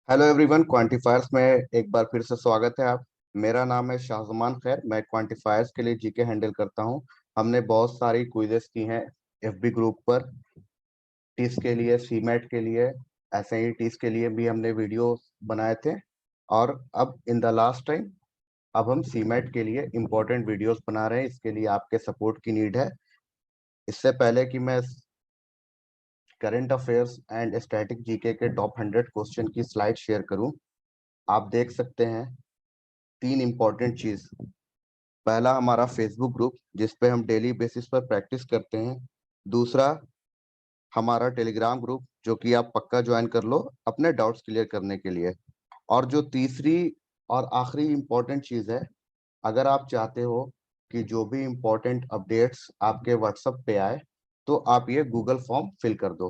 Hello everyone, quantifiers में एक बार फिर से स्वागत है। आप मेरा नाम है शाहजमान खैर। मैं क्वांटिफायर्स के लिए जीके हैंडल करता हूं। हमने बहुत सारी क्विजेस की हैं एफबी ग्रुप पर। टीस के लिए, सीमेट के लिए, ऐसे ही टीस के लिए भी हमने वीडियो बनाए थे। और अब इन द लास्ट टाइम अब हम सीमेट के लिए इम्पोर्टेंट वीडियोस बना रहे हैं। इसके लिए आपके सपोर्ट की नीड है। इससे पहले कि मैं current affairs and static GK के टॉप 100 क्वेश्चन की स्लाइड शेयर करूं, आप देख सकते हैं तीन इंपॉर्टेंट चीज। पहला, हमारा फेसबुक ग्रुप जिस पे हम डेली बेसिस पर प्रैक्टिस करते हैं। दूसरा, हमारा टेलीग्राम ग्रुप जो कि आप पक्का ज्वाइन कर लो अपने डाउट्स क्लियर करने के लिए। और जो तीसरी और आखिरी इंपॉर्टेंट चीज है, अगर आप चाहते हो कि जो भी इंपॉर्टेंट अपडेट्स आपके व्हाट्सएप पे आए तो आप ये गूगल फॉर्म फिल कर दो।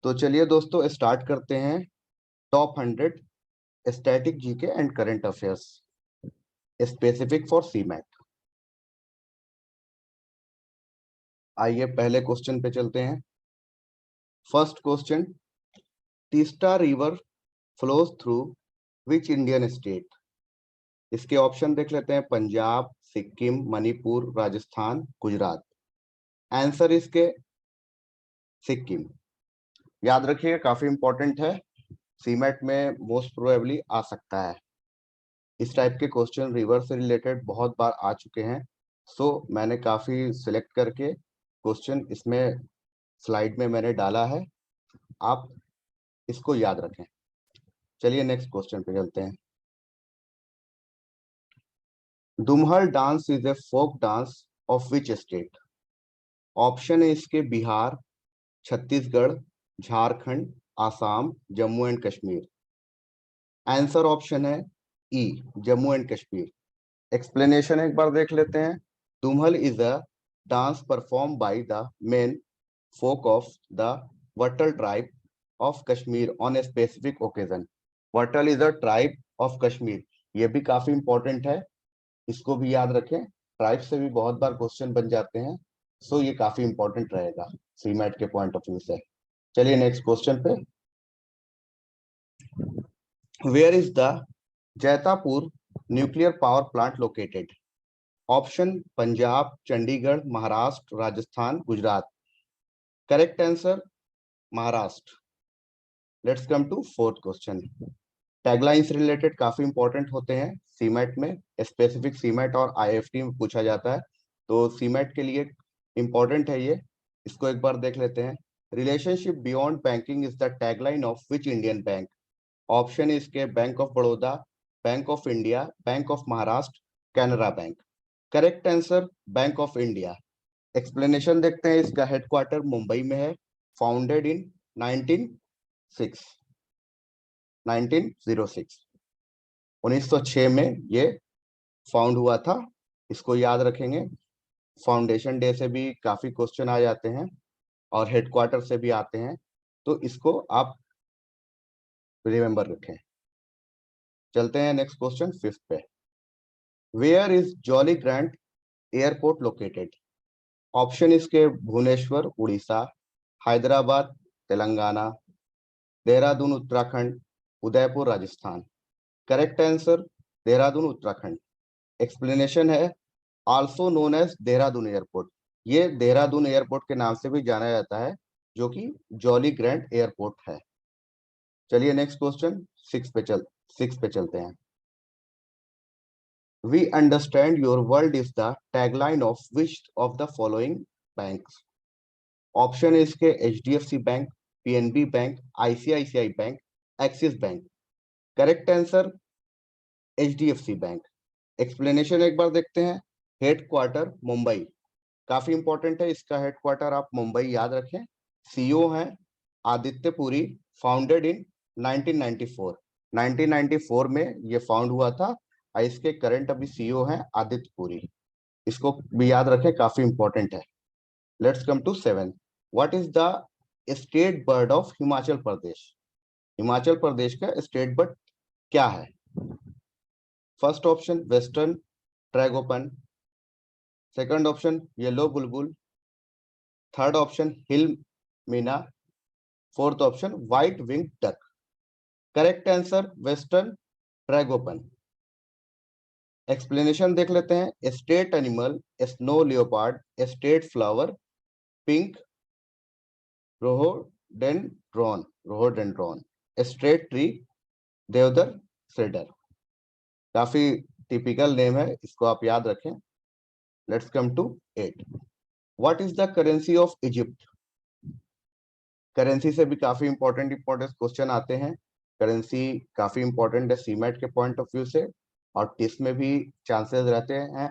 तो चलिए दोस्तों, स्टार्ट करते हैं top 100 static GK and current affairs specific for CMAT. आइए पहले क्वेश्चन पे चलते हैं। First question, Teesta river flows through which Indian state. इसके ऑप्शन देख लेते हैं: पंजाब, सिक्किम, मणिपुर, राजस्थान, गुजरात। आंसर इसके सिक्किम। याद रखिएगा, काफी इंपॉर्टेंट है, सीमेट में मोस्ट प्रोबेबली आ सकता है। इस टाइप के क्वेश्चन रिवर से रिलेटेड बहुत बार आ चुके हैं। सो मैंने काफी सिलेक्ट करके क्वेश्चन इसमें स्लाइड में मैंने डाला है, आप इसको याद रखें। चलिए नेक्स्ट क्वेश्चन पे चलते हैं। Dumhal dance is a folk dance of which state. Option है इसके Bihar, Chhattisgarh, Jharkhand, Assam, Jammu and Kashmir. Answer option है E, Jammu and Kashmir. Explanation एक बार देख लेते हैं। Dumhal is a dance perform by the men folk of the Wattal tribe of Kashmir on a specific occasion. Wattal is a tribe of Kashmir. ये भी काफी इंपॉर्टेंट है, इसको भी याद रखें। ट्राइब से भी बहुत बार क्वेश्चन बन जाते हैं, सो ये काफी इंपॉर्टेंट रहेगा सीमेट के पॉइंट ऑफ व्यू से। चलिए नेक्स्ट क्वेश्चन पे। Where is the Jaitapur nuclear power plant located. Option Punjab, Chandigarh, Maharashtra, Rajasthan, Gujarat. Correct answer Maharashtra. Let's come to fourth question. Tagline से रिलेटेड काफी इंपॉर्टेंट होते हैं सीमेट में, स्पेसिफिक सीमेट और आईएफटी में पूछा जाता है, तो सीमेट के लिए इंपॉर्टेंट है ये। इसको एक बार देख लेते हैं। Relationship beyond banking is the tagline of which Indian bank. Option है इसके bank of Baroda, bank of India, bank of Maharashtra, Canara bank. Correct answer bank of India. Explanation देखते हैं। इसका हेडक्वार्टर मुंबई में है। फाउंडेड इन 1906 1906 1906 में ये फाउंड हुआ था। इसको याद रखेंगे। फाउंडेशन डे से भी काफी क्वेश्चन आ जाते हैं और हेडक्वार्टर से भी आते हैं, तो इसको आप रिमेंबर रखें। चलते हैं नेक्स्ट क्वेश्चन, फिफ्थ पे। Where is Jolly Grant airport located. Option इसके Bhubaneswar Orissa, Hyderabad Telangana, Dehradun Uttarakhand, Udaipur Rajasthan. Correct answer Dehradun Uttarakhand. Explanation है also known as Dehradun airport. ये देहरादून एयरपोर्ट के नाम से भी जाना जाता है, जो कि जॉली ग्रैंड एयरपोर्ट है। चलिए नेक्स्ट क्वेश्चन सिक्स पे चलते हैं। We understand your world is the tagline of which of the following banks. Option है इसके HDFC bank, PNB bank, ICICI bank, Axis bank. Correct answer HDFC bank. Explanation एक बार देखते हैं। हेडक्वार्टर मुंबई, काफी इंपॉर्टेंट है, इसका हेडक्वार्टर आप मुंबई याद रखें। सीईओ हैं आदित्य पुरी, फाउंडेड इन 1994। 1994 में ये फाउंड हुआ था और इसके करंट अभी सीईओ हैं आदित्य पुरी। इसको भी याद रखें, काफी इंपॉर्टेंट है। Let's come to seven. What is the state bird of Himachal Pradesh. Himachal Pradesh का स्टेट बर्ड क्या है? First option western tragopan, second option yellow bulbul, third option hill myna, fourth option white wing duck. Correct answer western tragopan. Explanation देख लेते हैं। State animal snow leopard, state flower pink rhododendron, rhododendron, state tree deodar cedar. काफी typical name है, इसको आप याद रखें। Let's come to 8। What is the currency of Egypt? Currency से भी काफी इंपॉर्टेंट क्वेश्चन आते हैं। करेंसी काफी इंपॉर्टेंट है सीमेट के पॉइंट ऑफ व्यू से, और टिस में भी चांसेस रहते हैं।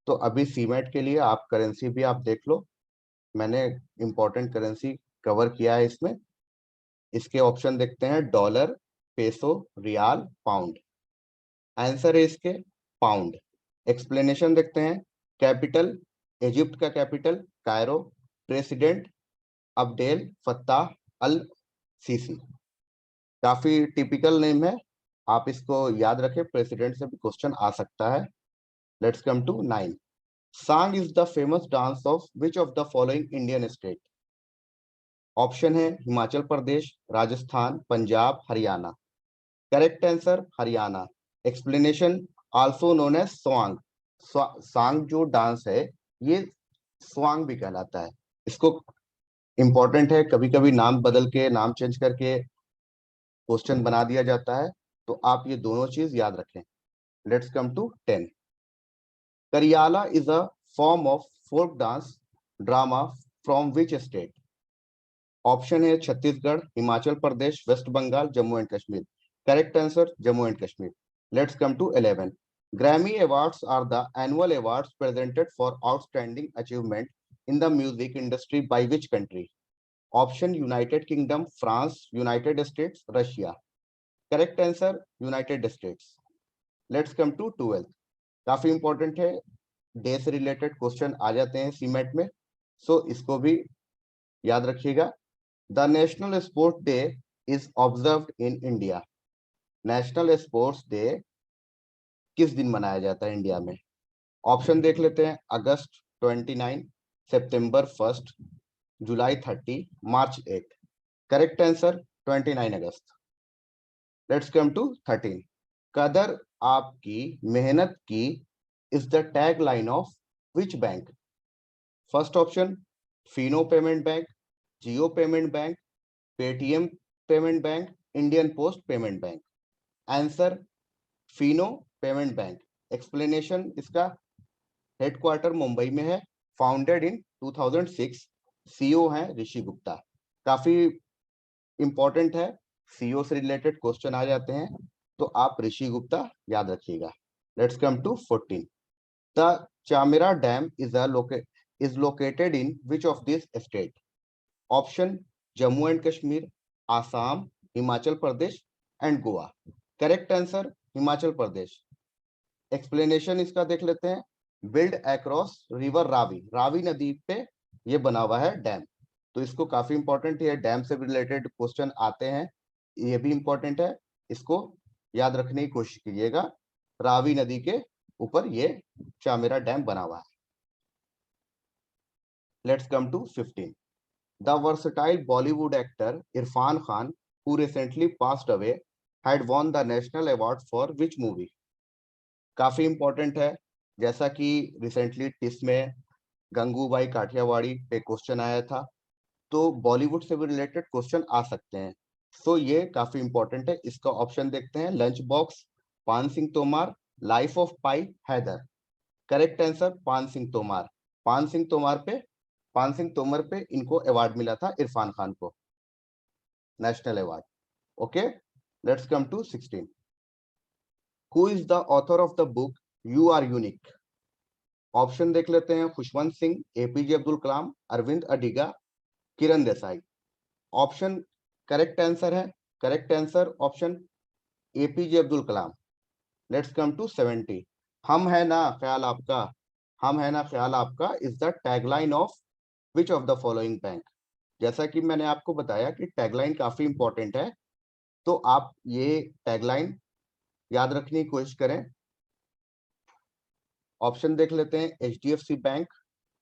तो अभी सीमेट के लिए आप करेंसी भी आप देख लो, मैंने इंपॉर्टेंट करेंसी कवर किया है इसमें। इसके ऑप्शन देखते हैं, dollar, peso, riyal, pound. Answer है इसके पाउंड। एक्सप्लेनेशन देखते हैं। कैपिटल, इजिप्ट का capital Cairo, president Abdel Fattah al Sisi. काफी टिपिकल नेम है, आप इसको याद रखें, प्रेसिडेंट से भी क्वेश्चन आ सकता है। Let's come to 9। Saang is the famous dance of which of the following Indian state? Option है Himachal Pradesh, Rajasthan, Punjab, Haryana. Correct answer Haryana. Explanation, also known as Swang. Saang जो डांस है ये स्वांग भी कहलाता है। इसको इंपॉर्टेंट है, कभी कभी नाम बदल के, नाम चेंज करके क्वेश्चन बना दिया जाता है, तो आप ये दोनों चीज याद रखें। Let's come to 10। Kariyala is a form of folk dance drama from which state? Option है Chhattisgarh, Himachal Pradesh, west Bengal, Jammu and Kashmir. Correct answer Jammu and Kashmir. Let's come to 11। Grammy awards are the annual awards presented for outstanding achievement in the music industry by which country? Option United Kingdom, France, United States, Russia. Correct answer United States. Let's come to 12। काफी important है, day से related question आ जाते हैं cement में, सो इसको भी याद रखिएगा। The national sports day is observed in India. National sports day किस दिन मनाया जाता है इंडिया में? ऑप्शन देख लेते हैं। अगस्त 29, सितंबर 1, जुलाई 30, मार्च 8। करेक्ट आंसर 29 अगस्त। Let's come to 13। कदर आपकी मेहनत की is the tag line of which bank? First option Fino payment bank, Jio payment bank, Paytm payment bank, Indian post payment bank. Answer Fino payment bank. Explanation, इसका हेडक्वार्टर मुंबई में है, फाउंडेड इन 2006, सीईओ हैं ऋषि गुप्ता। काफी important है, सीईओ से रिलेटेड क्वेश्चन आ जाते हैं, तो आप ऋषि गुप्ता याद रखिएगा। Let's come to 14। The Chamera dam is located in which of these state? Option Jammu and Kashmir, Assam, Himachal Pradesh and Goa. Correct answer Himachal Pradesh. Explanation इसका देख लेते हैं। Build across river Ravi, Ravi नदी पे ये बना हुआ है डैम, तो इसको काफी इंपॉर्टेंट है, डैम से रिलेटेड क्वेश्चन आते हैं, ये भी इंपॉर्टेंट है, इसको याद रखने की कोशिश कीजिएगा। रावी नदी के ऊपर ये चामेरा डैम बना हुआ है। Let's come to 15। The versatile Bollywood actor Irfan Khan, who recently passed away, had won the national award for which movie? काफी इंपॉर्टेंट है, जैसा कि रिसेंटली टिस में गंगूबाई काठियावाड़ी पे क्वेश्चन आया था, तो बॉलीवुड से भी रिलेटेड क्वेश्चन आ सकते हैं, तो ये काफी इंपॉर्टेंट है। इसका ऑप्शन देखते हैं। Lunch box, Paan Singh Tomar, life of Pi, Haider. Correct answer Paan Singh तोमार। पान सिंह तोमर पे इनको अवार्ड मिला था, इरफान खान को, national award. Okay, let's come to 16। Who is the author of the book you are unique? Option देख लेते हैं। Khushwant Singh, APJ Abdul Kalam, Aravind Adiga, Kiran Desai. Option correct answer है, correct answer option APJ Abdul Kalam. Let's come to 70। हम है ना ख्याल आपका, हम है ना ख्याल आपका is the tagline of which of the following bank? जैसा कि मैंने आपको बताया कि टैगलाइन काफी इंपॉर्टेंट है, तो आप ये टैगलाइन याद रखने की कोशिश करें। ऑप्शन देख लेते हैं। HDFC bank,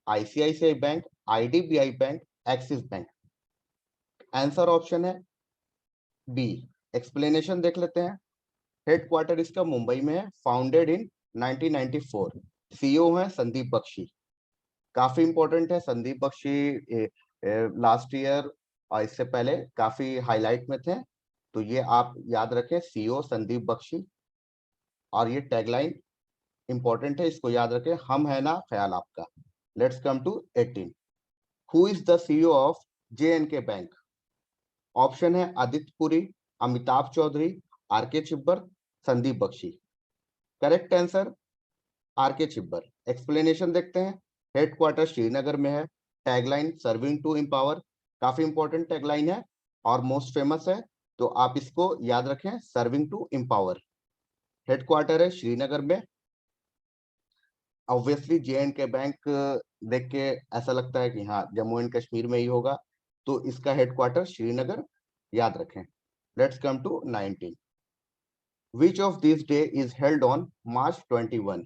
ICICI bank, IDBI bank, Axis bank. Answer option है बी, एक्सप्लेनेशन देख लेते हैं। हेडक्वार्टर इसका मुंबई में है, फाउंडेड इन 1994। सीईओ है संदीप बख्शी। काफी इंपॉर्टेंट है, संदीप बख्शी लास्ट ईयर और इससे पहले काफी हाईलाइट में थे, तो ये आप याद रखें, सीईओ संदीप बख्शी। और ये टैगलाइन इंपॉर्टेंट है, इसको याद रखें, हम है ना ख्याल आपका। Let's come to 18। Who is the CEO of J&K bank? Option है Aditya Puri, Amitabh Chaudhary, R K. Chhibber, Sandeep Bakshi. Correct answer R K. Chhibber. Explanation देखते हैं। हेडक्वार्टर श्रीनगर में है, टैगलाइन सर्विंग टू एम्पावर, काफी इंपॉर्टेंट टैगलाइन है और मोस्ट फेमस है, तो आप इसको याद रखें, सर्विंग टू एम्पावर। हेडक्वार्टर है श्रीनगर में। ऑब्वियसली J&K बैंक देख के ऐसा लगता है कि हाँ जम्मू एंड कश्मीर में ही होगा, तो इसका हेडक्वार्टर श्रीनगर, याद रखें। Let's come to 19। Which of this day is held on March 21?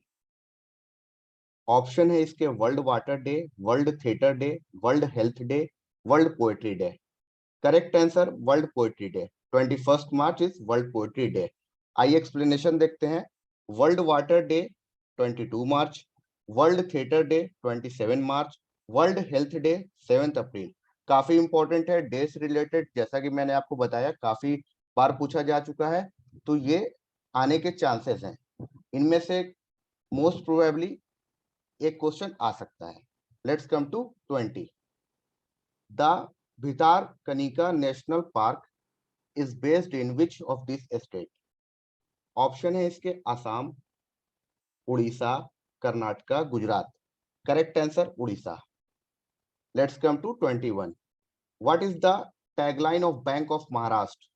Option है इसके world water day, world theatre day, world health day, world poetry day. Correct answer world poetry day. 21 March is world poetry day. आइए explanation देखते हैं। World water day 22 March, world theatre day 27 March, world health day 7 April. काफी important है, day से related, जैसा कि मैंने आपको बताया काफी बार पूछा जा चुका है, तो ये आने के चांसेस हैं। इनमें से मोस्ट प्रोबेबली एक क्वेश्चन आ सकता है। Let's come to 20। The Bhitarkanika national park is based in which of this state? Option है इसके Assam, Orissa, Karnataka, Gujarat. Correct answer Orissa. Let's come to 21। What is the tagline of bank of Maharashtra?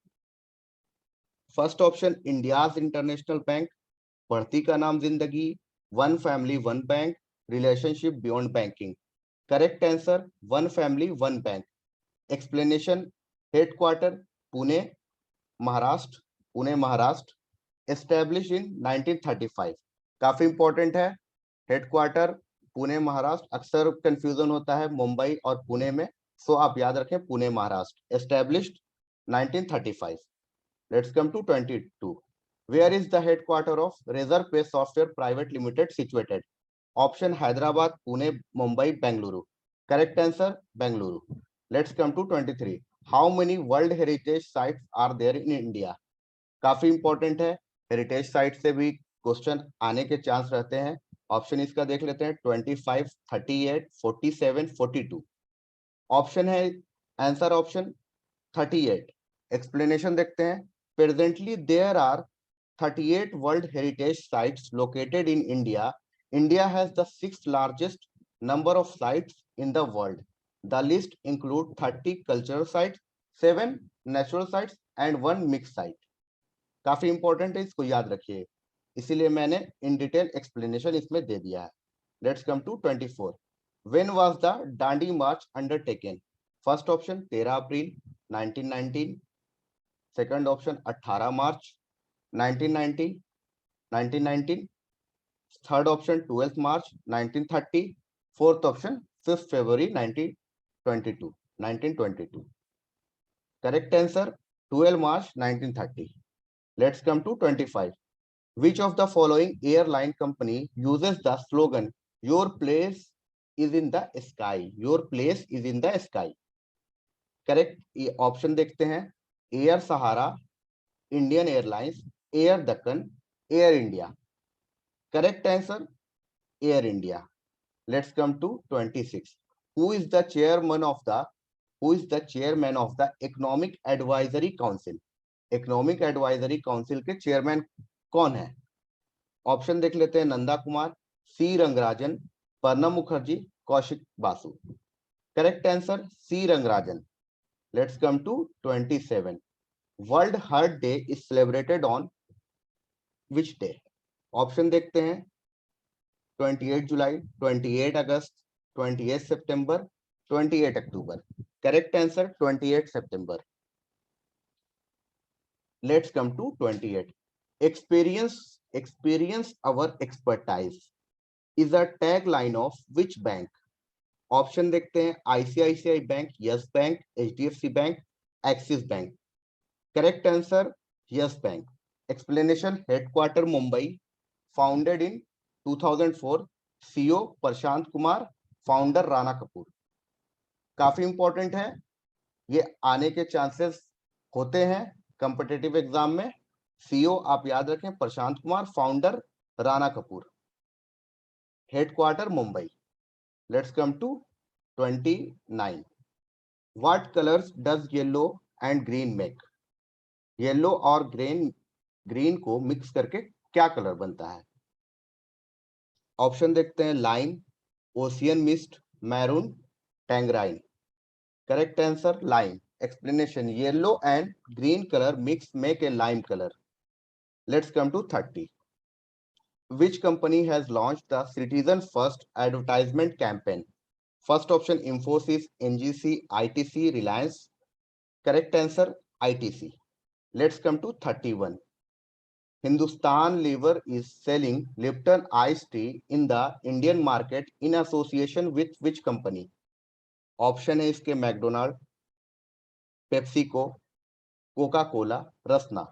First option India's international bank, बढ़ती का नाम जिंदगी, one family one bank, relationship beyond banking. Correct answer one family one bank. Explanation, headquarter Pune Maharashtra, Pune Maharashtra, establish in 1935। काफी important है, headquarter Pune Maharashtra, अक्सर confusion होता है मुंबई और पुणे में, सो आप याद रखें Pune Maharashtra, established 1935। Let's come to 22। Where is the headquarter of Razorpay software private limited situated? Option Hyderabad, Pune, Mumbai, Bengaluru. Correct answer Bengaluru. Let's come to 23। How many world heritage sites are there in India? काफी important है, heritage site से भी question आने के chance रहते हैं। Option इसका देख लेते हैं, 25, 38, 47, 42। ऑप्शन है आंसर ऑप्शन 38। एक्सप्लेनेशन देखते हैं। Presently there are 38 world heritage sites located in India. India has the sixth largest number of sites in the world. The list include 30 cultural sites, 7 natural sites and 1 mixed site. काफी important है, इसको याद रखिए, इसीलिए मैंने in detail explanation इसमें दे दिया है। Let's come to 24। When was the Dandi march undertaken? First option 13 April 1919, second option 18 March 1919, third option 12 March 1930, fourth option 5 फरवरी 1922। Correct answer 12 March 1930। Let's come to 25। Which of the following airline company uses the slogan "Your place is in the sky"? Your place is in the sky. Correct, ये option देखते हैं। Air Sahara, Indian airlines, air Deccan, air India. Correct answer air India. Let's come to 26। Who is the chairman of the economic advisory council? Economic advisory council के chairman कौन है? Option देख लेते हैं। Nanda Kumar, C Rangarajan, Pranab Mukherjee, Kaushik Basu. Correct answer C Rangarajan. Let's come to 27। World heart day is celebrated on which day? Option देखते हैं। 28 जुलाई, 28 अगस्त, 28 सितंबर, 28 अक्टूबर। करेक्ट आंसर 28 सितंबर। Let's come to 28। experience our expertise is a tagline of which bank? Option देखते हैं। ICICI bank, yes bank, HDFC bank, Axis bank. Correct answer yes bank. Explanation, headquarter Mumbai, founded in 2004, CEO Prashant Kumar, founder Rana Kapoor. काफी important है, ये आने के chances होते हैं competitive exam में। सीईओ आप याद रखें Prashant Kumar, founder Rana Kapoor, headquarter Mumbai. Let's come to 29। What colours does yellow and green make? Yellow और ग्रीन को मिक्स करके क्या कलर बनता है? ऑप्शन देखते हैं, lime, ocean mist, maroon, tangerine. Correct answer lime. Explanation, yellow and green colour mix make a lime colour. Let's come to 30। Which company has launched the Citizen First advertisement campaign? First option Infosys, NGC, ITC, Reliance. Correct answer ITC. Let's come to 31. Hindustan Lever is selling Lipton iced tea in the Indian market in association with which company? Option है इसके McDonald, PepsiCo, Coca Cola, Rasna.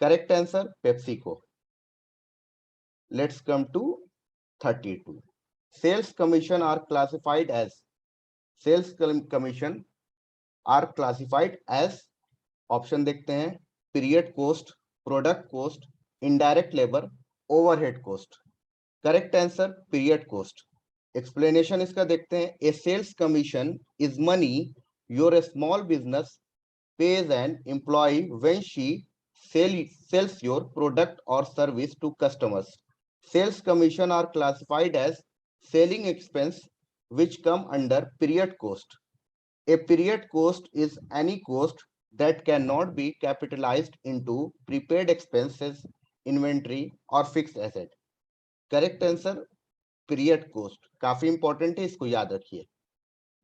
Correct answer PepsiCo. Let's come to 32. Sales commission are classified as, sales commission are classified as, option देखते हैं, period cost, product cost, indirect labour, overhead cost. Correct answer period cost. Explanation इसका देखते हैं, a sales commission is money your small business pays an employee when she sells your product or service to customers. Sales commission are classified as selling expense which come under period cost. A period cost is any cost that cannot be capitalized into prepaid expenses, inventory or fixed asset. Correct answer period cost. काफी important है, इसको याद रखिए।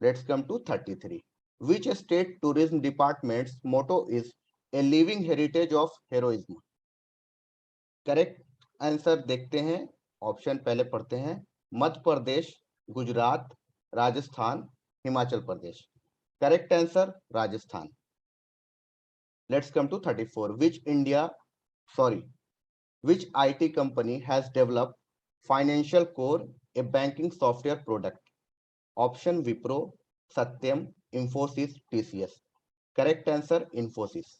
Let's come to 33. Which state tourism department's motto is a living heritage of heroism? Correct answer देखते हैं, option पहले पढ़ते हैं, Madhya Pradesh, Gujarat, Rajasthan, Himachal Pradesh. Correct answer Rajasthan. Let's come to 34. Which IT company has developed Financial Core, a banking software product? Option Wipro, Satyam, Infosys, TCS. Correct answer Infosys.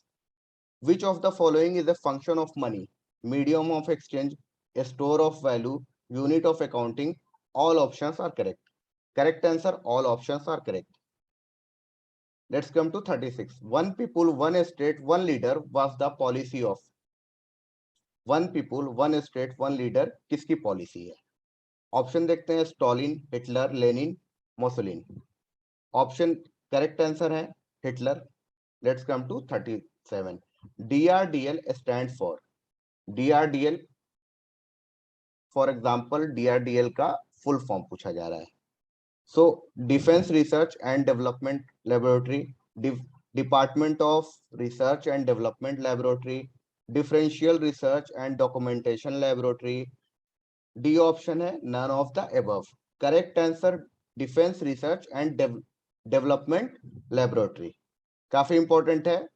Which of the following is a function of money? Medium of exchange, a store of value, unit of accounting. All options are correct. Correct answer all options are correct. Let's come to 36. One people, one state, one leader was the policy of. One people, one state, one leader किसकी policy है? Option देखते हैं, Stalin, Hitler, Lenin, Mussolini. Option correct answer है Hitler. Let's come to 37. DRDL stand for, DRDL for example DRDL का full form पूछा जा रहा है। So defence research and development laboratory, department of research and development laboratory, differential research and documentation laboratory. D option है none of the above. Correct answer defence research and development laboratory. काफी important है,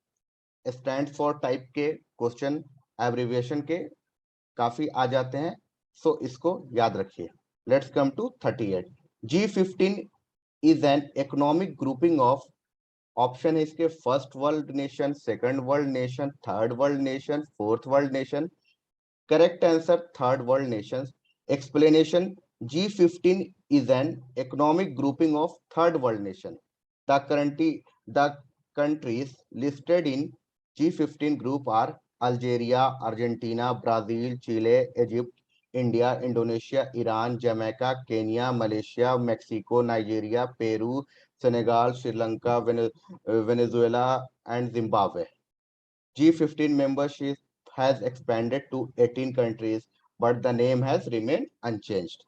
stand for type के question abbreviation के काफी आ जाते हैं, so इसको याद रखिए। Let's come to 38. G15 is an economic grouping of, option है इसके first world nation, second world nation, third world nation, fourth world nation. Correct answer third world nation. Explanation, G15 is an economic grouping of third world nation. The countries listed in G15 group are Algeria, Argentina, Brazil, Chile, Egypt, India, Indonesia, Iran, Jamaica, Kenya, Malaysia, Mexico, Nigeria, Peru, Senegal, Sri Lanka, Venezuela, and Zimbabwe. G15 membership has expanded to 18 countries, but the name has remained unchanged.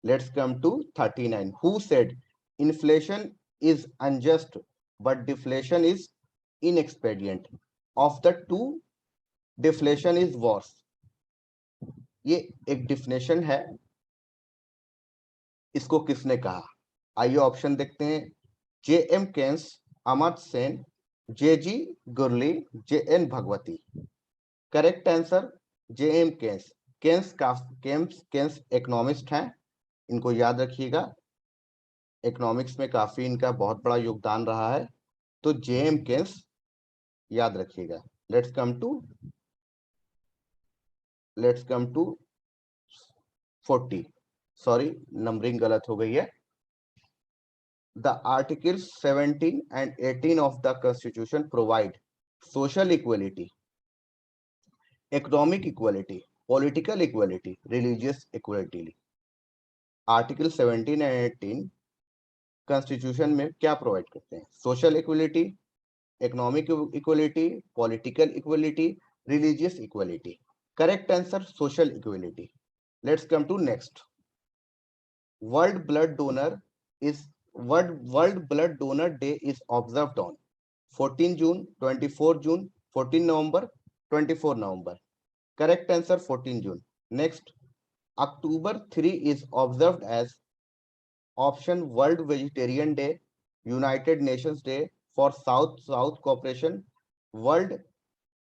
Let's come to 39. Who said inflation is unjust but deflation is inexpedient? Of the two, deflation is worse. ये एक definition है, इसको किसने कहा? आइए option देखते हैं, JM Keynes, Amartya Sen, JG Gurley, JN Bhagwati. Correct answer JM Keynes. Keynes economist हैं, इनको याद रखिएगा, इकोनॉमिक्स में काफी इनका बहुत बड़ा योगदान रहा है, तो जेएम केन्स याद रखिएगा। Let's come to 40, sorry numbering गलत हो गई है। The Articles 17 and 18 of the Constitution provide social equality, economic equality, political equality, religious equality. Article 17 and 18 constitution में क्या प्रोवाइड करते हैं? Social equality, economic equality, political equality, religious equality. Correct answer social equality. Let's come to next. World blood donor is world blood donor day is observed on 14 June, 24 June, 14 नवंबर, 24 नवंबर। Correct answer 14 June. Next, October 3 is observed as option World Vegetarian Day, United Nations Day for South Cooperation, World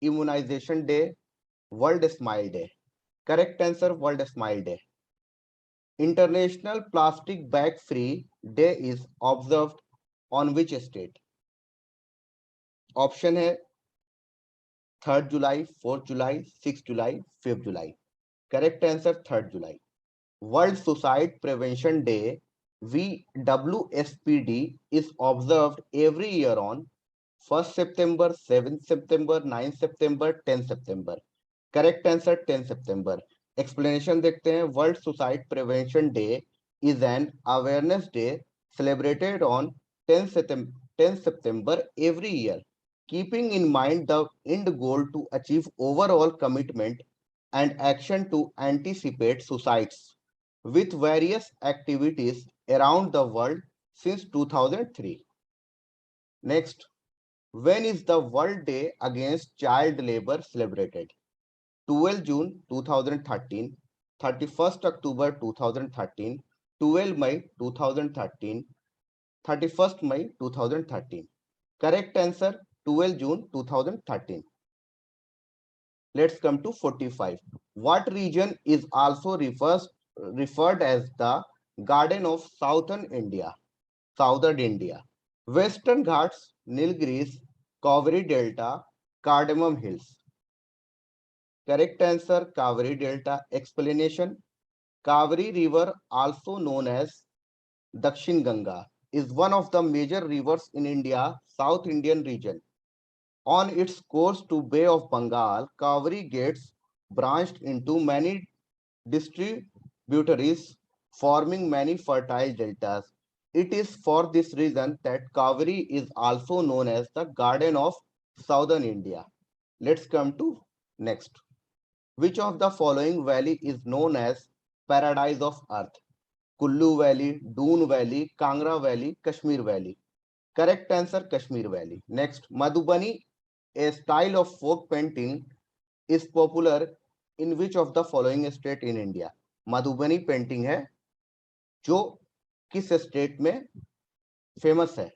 Immunization Day, World Smile Day. Correct answer World Smile Day. International Plastic Bag Free Day is observed on which state? Option है 3 जुलाई, 4 जुलाई, 6 जुलाई, 5 जुलाई। Correct answer 3 जुलाई। World suicide prevention day WSPD is observed every year on 1st September, 7th September, 9th September, 10th September. Correct answer 10 September. Explanation देखते हैं। World suicide prevention day is an awareness day celebrated on 10th September every year, keeping in mind the end goal to achieve overall commitment and action to anticipate suicides with various activities around the world since 2003. Next, when is the World Day Against Child Labor celebrated? 12 June 2013, 31st October 2013, 12 May 2013, 31st May 2013. Correct answer 12 June 2013. Let's come to 45. What region is also referred as the Garden of Southern India? Southern India. Western Ghats, Nilgiris, Kaveri Delta, Cardamom Hills. Correct answer Kaveri Delta. Explanation. Kaveri River, also known as Dakshin Ganga, is one of the major rivers in India, South Indian region. On its course to Bay of Bengal, Kaveri gets branched into many distributaries, forming many fertile deltas. It is for this reason that Kaveri is also known as the Garden of Southern India. Let's come to next. Which of the following valley is known as Paradise of Earth? Kullu Valley, Doon Valley, Kangra Valley, Kashmir Valley. Correct answer Kashmir Valley. Next, Madhubani, a style of folk painting, is popular in which of the following state in India? Madhubani painting है जो किस state में famous है?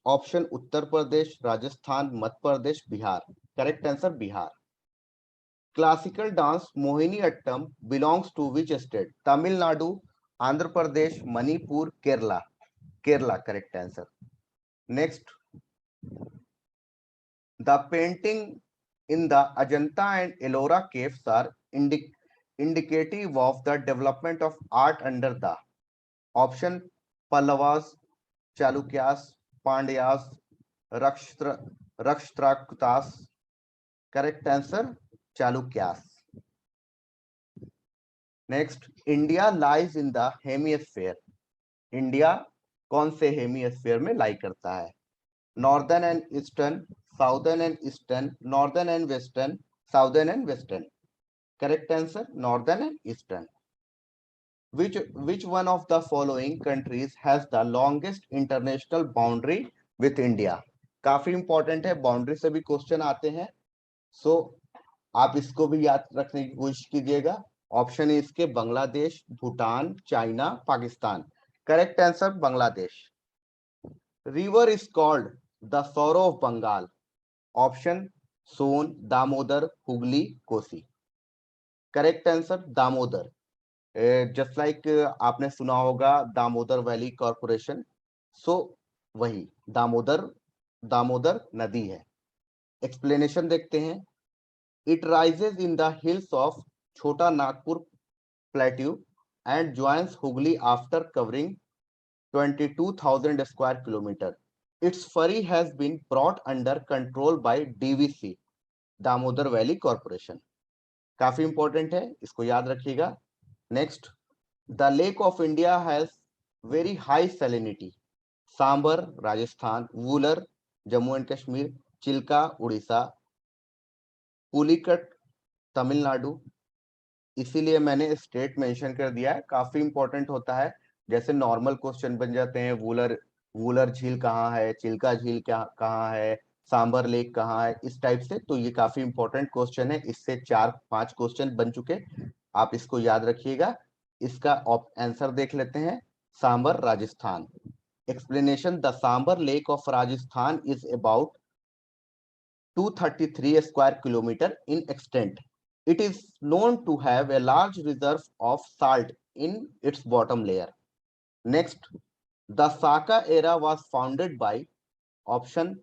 Option Uttar Pradesh, Rajasthan, Madhya Pradesh, Bihar. Correct answer Bihar. Classical dance Mohiniyattam belongs to which state? Tamil Nadu, Andhra Pradesh, Manipur, Kerala. Kerala correct answer. Next, the painting in the Ajanta and Ellora caves are indicative of the development of art under the option Pallavas, Chalukyas, Pandyas, Rakshtrakutas. Correct answer Chalukyas. Next, India lies in the hemisphere. India कौन से hemisphere में लाई करता है? Northern and eastern, southern and eastern, northern and western, southern and western. Correct answer northern and eastern. which one of the following countries has the longest international boundary with India? काफी important है, boundary से भी question आते हैं, सो आप इसको भी याद रखने की कोशिश कीजिएगा। ऑप्शन है इसके Bangladesh, Bhutan, China, Pakistan. Correct answer Bangladesh. River is called the sorrow of Bengal. Option Son, Damodar, Hooghly, Kosi. Correct answer Damodar. Just like आपने सुना होगा दामोदर वैली कॉरपोरेशन, सो वही दामोदर, दामोदर नदी है। एक्सप्लेनेशन देखते हैं। It rises in the hills of Chota Nagpur plateau and joins Hooghly after covering 22,000 square kilometer. Its ferry has been brought under control by DVC, Damodar valley corporation. काफी important है, इसको याद रखिएगा। Next, the lake of India has very high salinity. Sambhar Rajasthan, Wular Jammu and Kashmir, Chilka Orissa, Pulicat Tamil Nadu. इसीलिए मैंने state mention कर दिया है, काफी इंपॉर्टेंट होता है। जैसे नॉर्मल क्वेश्चन बन जाते हैं, वूलर वूलर झील कहाँ है, चिल्का झील क्या कहाँ है, सांबर लेक कहाँ है, इस टाइप से। तो ये काफी इंपॉर्टेंट क्वेश्चन है, इससे 4-5 क्वेश्चन बन चुके, आप इसको याद रखिएगा। इसका आंसर देख लेते हैं। Sambhar Rajasthan. Explanation, the Sambhar lake of Rajasthan is about 233 square kilometer in extent. It is known to have a large reserve of salt in its bottom layer. Next, the Saka era was founded by option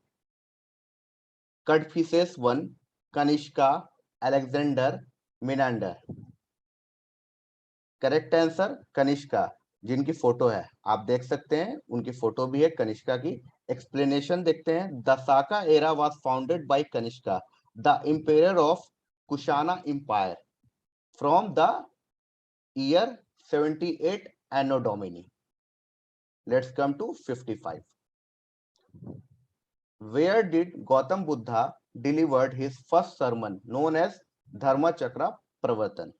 Cadphises I, Kanishka, Alexander, Menander. Correct answer Kanishka, जिनकी photo है आप देख सकते हैं, उनकी photo भी है कनिष्का की। एक्सप्लेनेशन देखते हैं। The Saka era was founded by Kanishka, the emperor of Kushana empire, from the year 78 Anno Domini. Let's come to 55। Where did Gautam Buddha delivered his first sermon known as Dharmachakra Pravartan?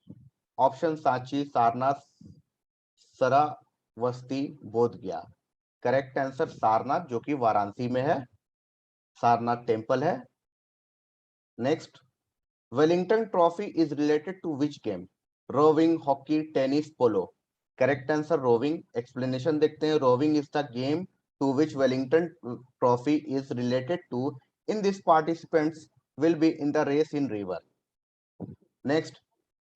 Option Sanchi, Sarnath, सरावस्ती, बोध गया। करेक्ट आंसर सारनाथ, जो कि वाराणसी में है, सारनाथ टेम्पल है। Next, Wellington trophy is related to which game? Rowing, hockey, tennis, polo. Correct answer rowing. Explanation देखते हैं। Rowing is the game to which Wellington trophy is related to. In this participants will be in the race in river. Next,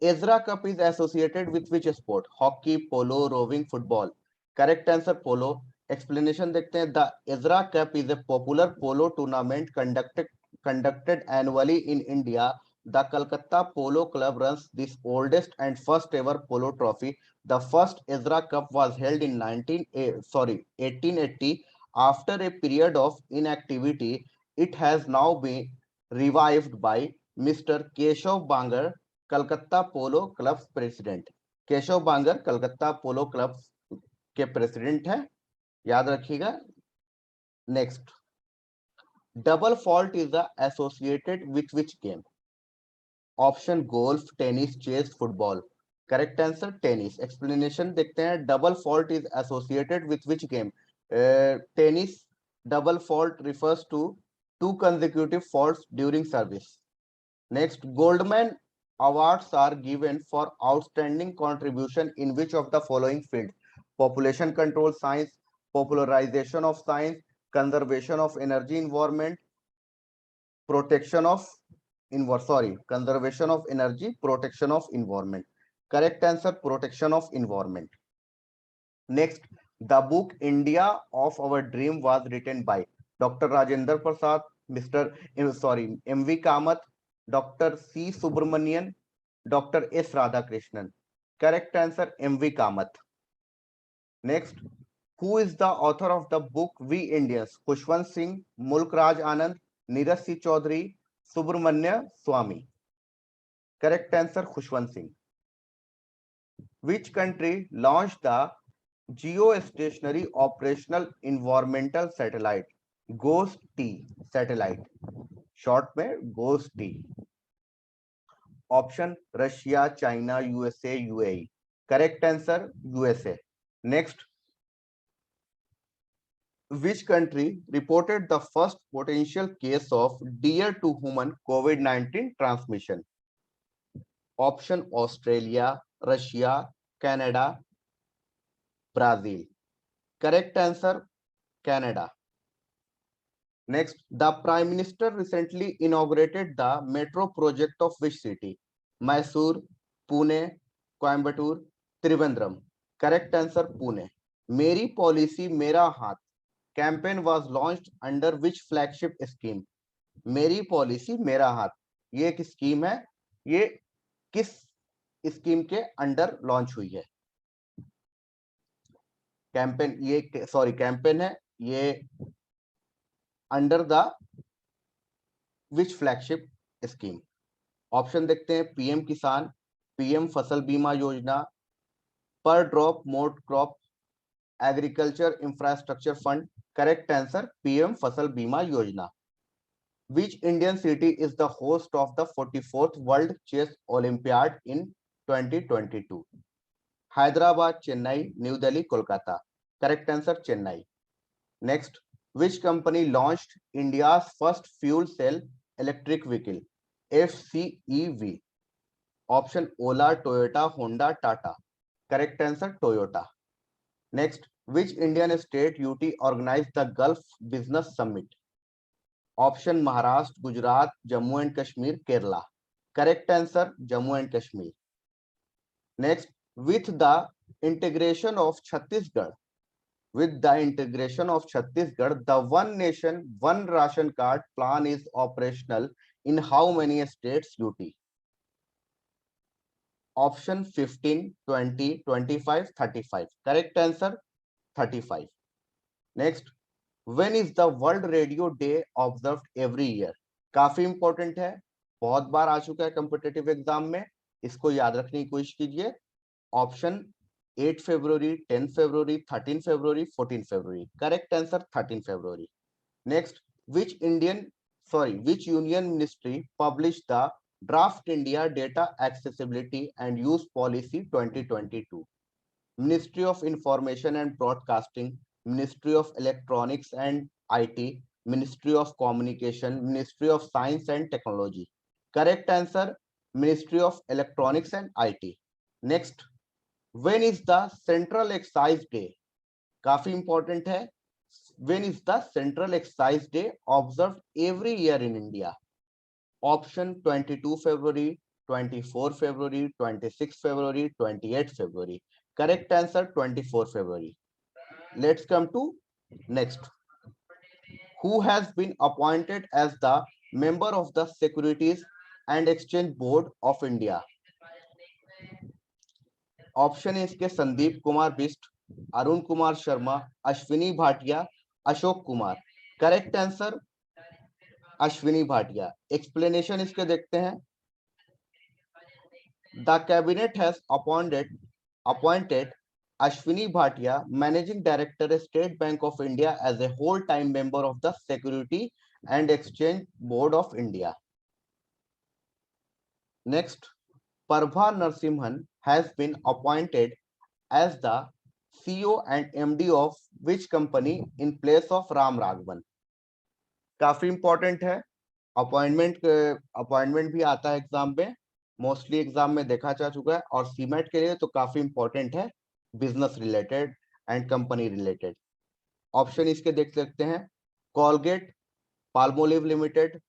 Ezra Cup is associated with which sport? Hockey, polo, rowing, football. Correct answer polo. Explanation देखते हैं। The Ezra Cup is a popular polo tournament conducted annually in India. The Calcutta Polo Club runs this oldest and first ever polo trophy. The first Ezra Cup was held in 1880. After a period of inactivity, it has now been revived by Mr. Keshav Bangar, Calcutta polo club president. Keshav Bangar Calcutta polo club के president है, याद रखिएगा। Next, double fault is associated with which game? Option golf, tennis, chess, football. Correct answer tennis. Explanation देखते हैं। Double fault is associated with which game? Tennis. Double fault refers to two consecutive faults during service. Next, Goldman awards are given for outstanding contribution in which of the following field? Population control science, popularization of science, conservation of energy environment, conservation of energy, protection of environment. Correct answer protection of environment. Next, the book India of Our Dream was written by Dr. Rajendra Prasad, M.V. Kamath, Dr. C. Subramanian, Dr. S. Radhakrishnan. Correct answer M.V. Kamath. Next, who is the author of the book We Indians? Khushwant Singh, Mulk Raj Anand, Neeraj C. Chaudhary, Subramanya Swamy. Correct answer Khushwant Singh. Which country launched the geostationary operational environmental satellite GOES-T satellite, short में GOES-T? Option Russia, China, USA, UAE. Correct answer USA. Next, which country reported the first potential case of deer to human COVID-19 transmission? Option Australia, Russia, Canada, Brazil. Correct answer Canada. Next, the Prime Minister recently inaugurated the metro project of which city? Mysore, Pune, Coimbatore, Trivandrum. Correct answer Pune. Meri policy Mera Hath campaign was launched under which flagship scheme? मेरी policy मेरा हाथ, ये एक scheme है, ये किस scheme के under launch हुई है? कैंपेन, ये सॉरी कैंपेन है, ये under the which flagship scheme? Option देखते हैं, पीएम किसान, पीएम फसल बीमा योजना, पर drop mode crop, agriculture infrastructure fund. Correct answer PM फसल बीमा योजना. Which Indian city is the host of the 44th World Chess Olympiad in 2022? Hyderabad, Chennai, New Delhi, Kolkata. Correct answer Chennai. Next, which company launched India's first fuel cell electric vehicle? FCEV. Option Ola, Toyota, Honda, Tata. Correct answer Toyota. Next, which Indian state UT organized the Gulf Business Summit? Option Maharashtra, Gujarat, Jammu and Kashmir, Kerala. Correct answer Jammu and Kashmir. Next, with the integration of Chhattisgarh, the One Nation, One Ration Card plan is operational in how many states UT? Option 15, 20, 25, 35. Correct answer 35. Next, when is the World Radio Day observed every year? काफी important है, बहुत बार आ चुका है competitive exam में, इसको याद रखने की कोशिश कीजिए. Option 8 February, 10 February, 13 February, 14 February. Correct answer 13 February. Next, which union ministry published the Draft India Data Accessibility and Use Policy 2022? Ministry of Information and Broadcasting, Ministry of Electronics and IT, Ministry of Communication, Ministry of Science and Technology. Correct answer, Ministry of Electronics and IT. Next, when is the Central Excise Day? काफी important है. When is the Central Excise Day observed every year in India? Option 22 February, 24 February, 26 February, 28 February. Correct answer 24 February. Let's come to next. Who has been appointed as the member of the Securities and Exchange Board of India? Option है इसके Sandeep Kumar Bisht, Arun Kumar Sharma, Ashwini Bhatia, Ashok Kumar. Correct answer Ashwini Bhatia. Explanation इसके देखते हैं. The cabinet has appointed Ashwini Bhatia, Managing Director, State Bank of India, as a whole-time member of the Security and Exchange Board of India. Next, Prabha Narasimhan has been appointed as the CEO and MD of which company in place of Ram Raghavan? काफी important है. Appointment भी आता है exam में, mostly exam में देखा जा चुका है, और सीमेट के लिए तो काफी इंपॉर्टेंट है, business related and company related. Option इसके देख सकते हैं. Colgate, Palmolive limited,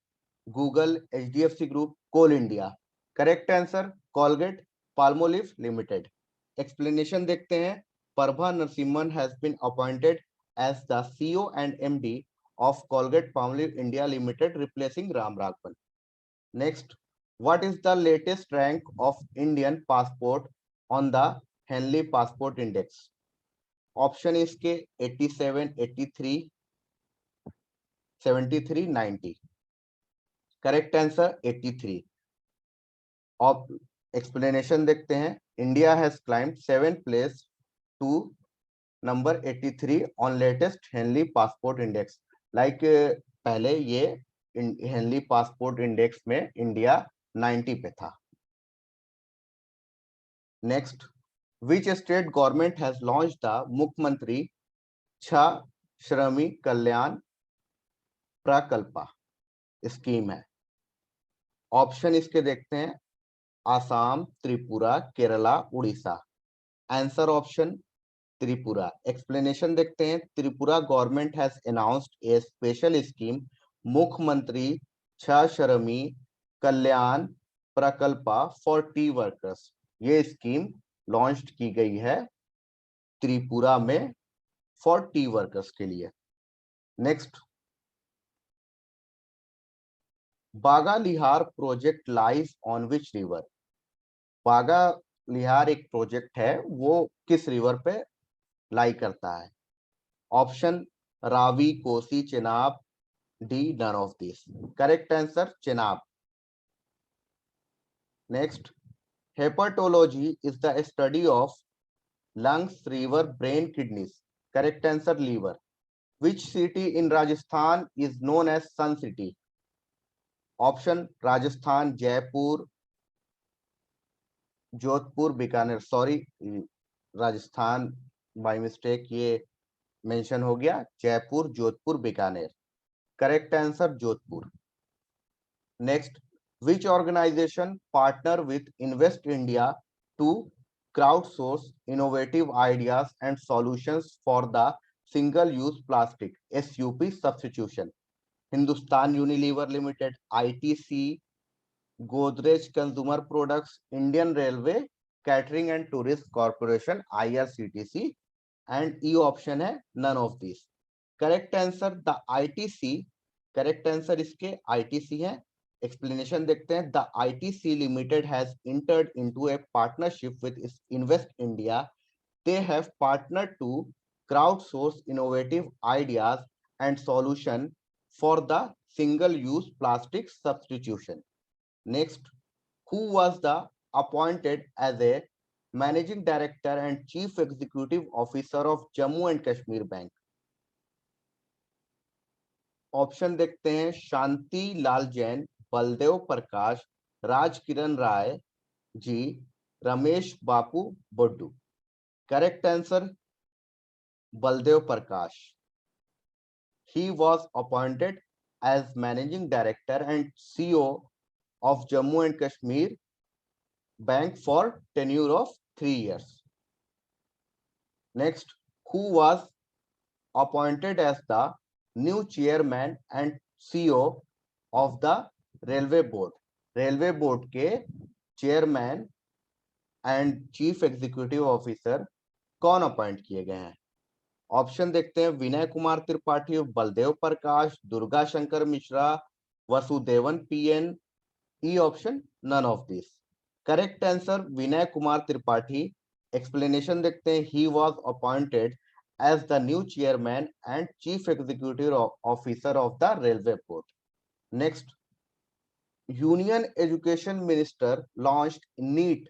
Google, HDFC group, coal India. Correct answer Colgate Palmolive limited. Explanation देखते हैं. Prabha Narasimhan has been appointed as the CEO and MD of Colgate-Palmolive India Limited, replacing Ram Raghavan. Next, what is the latest rank of Indian passport on the Henley Passport Index? Option is के 87, 83, 73, 90. Correct answer 83. Explanation देखते हैं. India has climbed 7th place to number 83 on latest Henley Passport Index. Like पहले ये Henley passport index में India 90 पे था. Next, which state government has launch the मुख्यमंत्री श्रमिक कल्याण प्रकल्प स्कीम है. ऑप्शन इसके देखते हैं. Assam, Tripura, Kerala, Orissa. Answer option Tripura. Explanation देखते हैं। Tripura government has announced A special scheme मुख्यमंत्री श्रमी कल्याण प्रकल्पा फॉर टी वर्कर्स। ये स्कीम लॉन्च की गई है त्रिपुरा में फॉर टी वर्कर्स के लिए। Next, Baglihar project lies on which river. Baglihar एक प्रोजेक्ट है, वो किस रिवर पे लाई करता है? Option Ravi, Kosi, Chenab, D none of this. Correct answer Chenab. Next, hepatology is the study of lungs, river, brain, kidneys. Correct answer liver. Which city in Rajasthan is known as Sun City? Option Rajasthan, Jaipur, Jodhpur, Bikaner. Sorry, Rajasthan by mistake ये mention हो गया, Jaipur, Jodhpur, Bikaner. Correct answer Jodhpur. Next, which organization partner with Invest India to crowdsource innovative ideas and solutions for the single-use plastic (SUP) substitution? Hindustan Unilever Limited, ITC, Godrej Consumer Products, Indian Railway Catering and Tourist Corporation (IRCTC), and E option है none of these. Correct answer the ITC. Correct answer इसके ITC है। Explanation देखते हैं। The ITC limited has entered into a partnership with Invest India. They have partnered to crowdsource innovative ideas and solution for the single-use plastic substitution. Next, who was the appointed as a managing director and chief executive officer of Jammu and Kashmir Bank? Option देखते हैं। Shanti Lal Jain, Baldev Prakash, Raj Kiran Rai ji, Ramesh Bapu Boddu. Correct answer Baldev Prakash. He was appointed as managing director and CEO of Jammu and Kashmir Bank for tenure of 3 years. Next, who was appointed as the new chairman and CEO of the railway board? Railway board के chairman and chief executive officer कौन appoint किए गए हैं? Option देखते हैं। Vinay Kumar Tripathi, Baldev Prakash, Durga Shankar Mishra, Vasudevan PN। E option none of this. Correct answer Vinay Kumar Tripathi. Explanation देखते हैं। He was appointed as the new chairman and chief executive officer of the railway board. Next, Union Education Minister launched NEET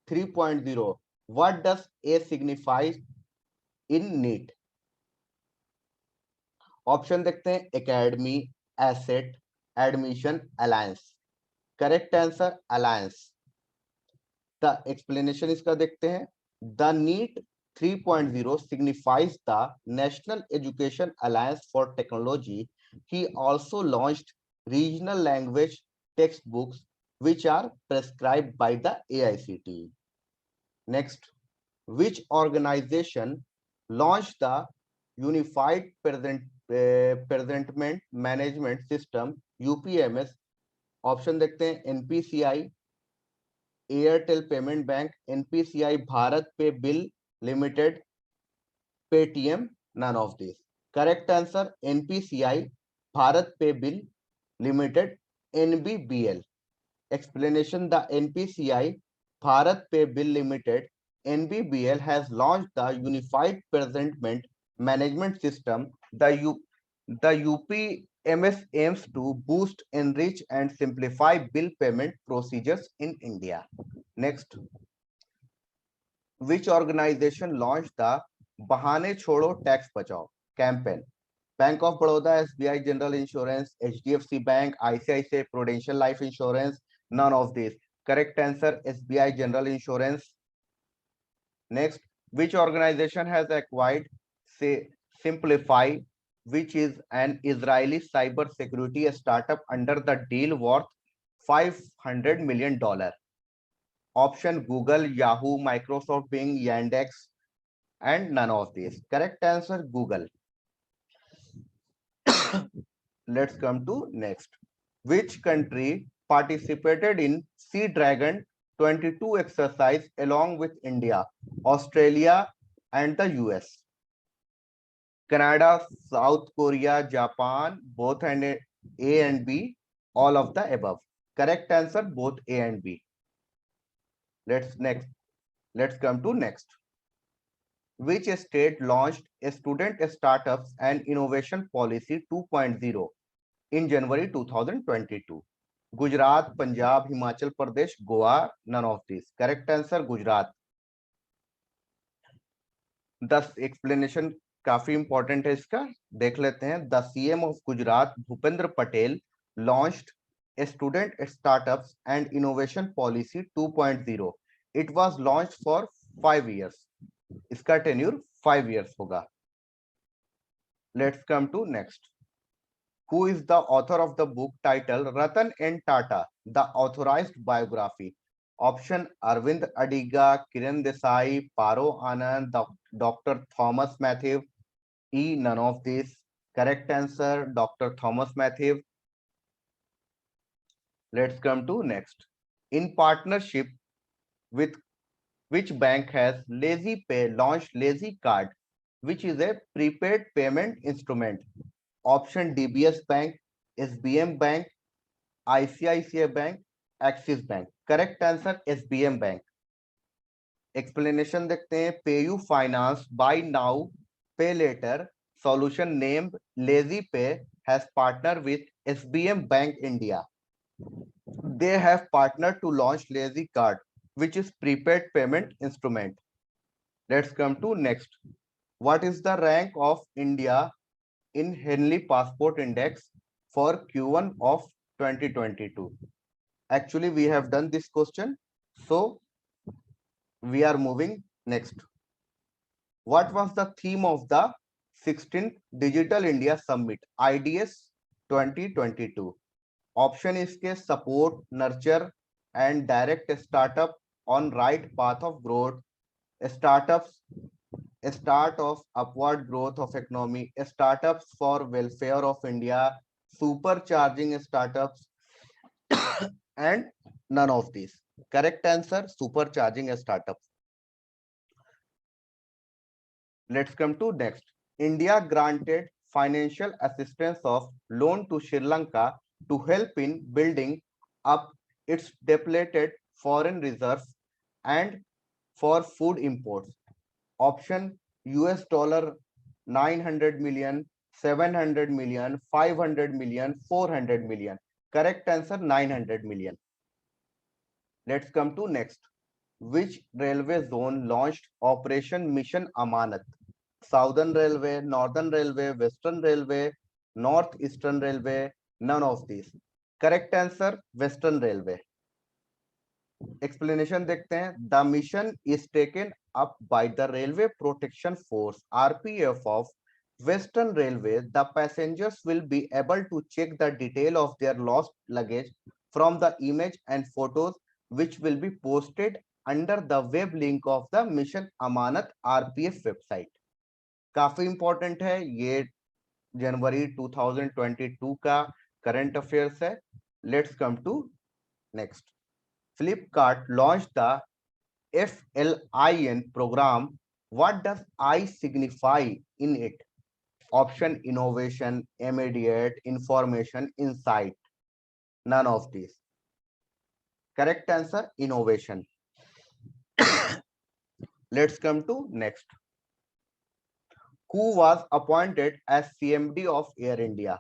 3.0. What does A signify in NEET? Option देखते हैं। Academy, asset, admission, alliance. Correct answer alliance. The explanation इसका देखते हैं। The NEET 3.0 signifies the National Education Alliance for Technology. He also launched regional language textbooks which are prescribed by the AICTE. Next, which organization launched the Unified Presentment Management System UPMS? Option देखते हैं। NPCI, Airtel payment bank, NPCI Bharat pay bill limited, Paytm, none of this. Correct answer NPCI Bharat pay bill limited, NBBL। Explanation. The NPCI Bharat pay bill limited, NBBL has launched the unified presentment management system. The UPMS aims to boost, enrich and simplify bill payment procedures in India. Next, which organization launched the बहाने छोड़ो टैक्स बचाओ campaign? Bank of Baroda, SBI general insurance, HDFC bank, ICICI prudential life insurance, none of this. Correct answer SBI general insurance. Next, which organization has acquired Simplify, which is an Israeli cyber security startup under the deal worth $500 million? Option Google, Yahoo, Microsoft, Bing, Yandex, and none of these. Correct answer Google. Let's come to next. Which country participated in Sea Dragon 22 exercise along with India, Australia, and the US? Canada, South Korea, Japan, both and A and B, all of the above. Correct answer both A and B. Let's come to next. Which state launched a student startups and innovation policy 2.0 in January 2022? Gujarat, Punjab, Himachal Pradesh, Goa, none of these. Correct answer Gujarat. This explanation काफी important है इसका, देख लेते हैं. The CM of Gujarat Bhupendra Patel launched a student startups and innovation policy 2.0. It was launched for 5 years. इसका tenure 5 years होगा. Let's come to next. Who is the author of the book titled Ratan N. Tata, the Authorized Biography? Option Arvind Adiga, Kiran Desai, Paro Anand, Dr. Thomas Matthew. E, none of these. Correct answer Dr. Thomas Matthew. Let's come to next. In partnership with which bank has Lazy Pay launched Lazy Card, which is a prepaid payment instrument? Option DBS Bank, SBM Bank, ICICI Bank, Axis Bank. Correct answer SBM Bank. Explanation देखते हैं. PayU Finance, Buy Now, Pay Later solution named Lazy Pay has partnered with SBM Bank India. They have partnered to launch Lazy Card, which is prepaid payment instrument. Let's come to next. What is the rank of India in Henley Passport Index for Q1 of 2022? Actually, we have done this question, so we are moving next. What was the theme of the 16th Digital India Summit, IDS 2022? Option is के support, nurture, and direct startup on right path of growth, startups, a start of upward growth of economy, startups for welfare of India, supercharging startups, and none of these. Correct answer supercharging startups. Let's come to next. India granted financial assistance of loan to Sri Lanka to help in building up its depleted foreign reserves and for food imports. Option US dollar 900 million, 700 million, 500 million, 400 million. Correct answer 900 million. Let's come to next. Which railway zone launched Operation Mission Amanat? Southern Railway, Northern Railway, Western Railway, Northeastern Railway, none of these. Correct answer Western Railway. Explanation देखते हैं. The mission is taken up by the Railway Protection Force (RPF) of Western Railway. The passengers will be able to check the detail of their lost luggage from the image and photos, which will be posted under the web link of the Mission Amanat RPF website. काफी important है ये. जनवरी 2022 का current affairs है. Let's come to next. Flipkart launched the FLIN program. What does I signify in it? Option innovation, immediate, information, insight. None of these. Correct answer innovation. Let's come to next. Who was appointed as CMD of Air India?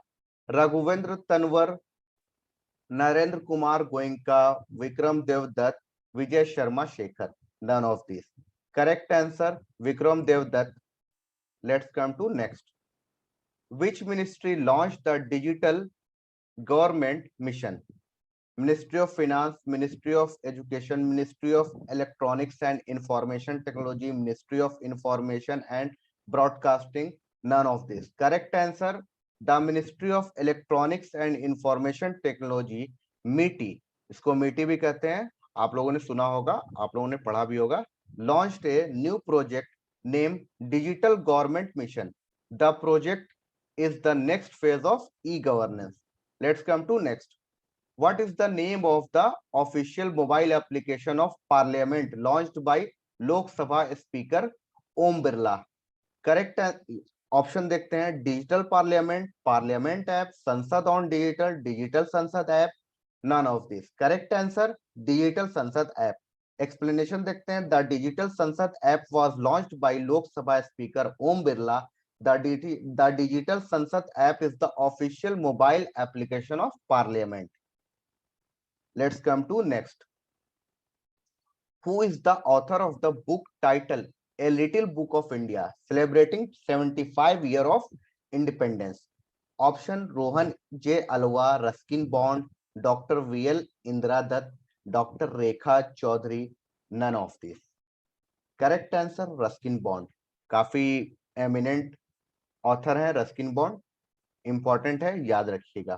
Raghuvendra Tanwar, Narendra Kumar Goenka, Vikram Devdutt, Vijay Sharma Shekhar. None of these. Correct answer Vikram Devdutt. Let's come to next. Which ministry launched the digital government mission? Ministry of Finance, Ministry of Education, Ministry of Electronics and Information Technology, Ministry of Information and Broadcasting. None of this. Correct answer the Ministry of Electronics and Information Technology, MITI. इसको MITI भी कहते हैं. आप लोगों ने सुना होगा, आप लोगों ने पढ़ा भी होगा. Launched a new project name digital government mission. The project is the next phase of e-governance. Let's come to next. What is the name of the official mobile application of Parliament launched by Lok Sabha Speaker Om Birla? Correct option देखते हैं, digital parliament, parliament app, Sansad on digital, digital Sansad app, none of this. Correct answer digital Sansad app. Explanation देखते हैं, the digital Sansad app was launched by Lok Sabha speaker Om Birla. The digital Sansad app is the official mobile application of Parliament. Let's come to next. Who is the author of the book titled A Little Book of India, celebrating 75 years of independence? Option Rohan J. Alwa, Ruskin Bond, Dr. V.L. Indra Dutt, Dr. Rekha Chaudhary, none of these. Correct answer Ruskin Bond. काफी eminent author है Ruskin Bond, important है, याद रखिएगा।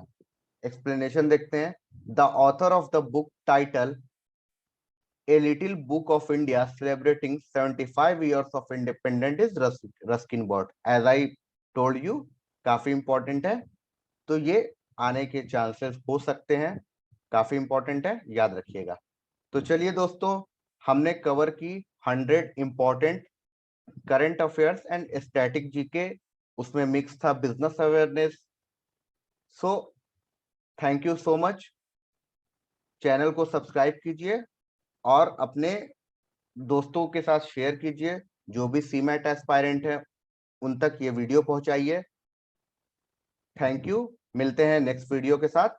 Explanation देखते हैं, the author of the book title a little book of India celebrating 75 years of independent is Ruskin Bond. As I told you, काफी important है, तो ये आने के चांसेस हो सकते हैं, काफी इंपॉर्टेंट है, याद रखिएगा। तो चलिए दोस्तों, हमने कवर की 100 important current affairs and static GK, उसमें मिक्स था business awareness. So thank you so much. Channel को सब्सक्राइब कीजिए और अपने दोस्तों के साथ शेयर कीजिए, जो भी सीमैट एस्पायरेंट है उन तक ये वीडियो पहुंचाइए। थैंक यू, मिलते हैं नेक्स्ट वीडियो के साथ।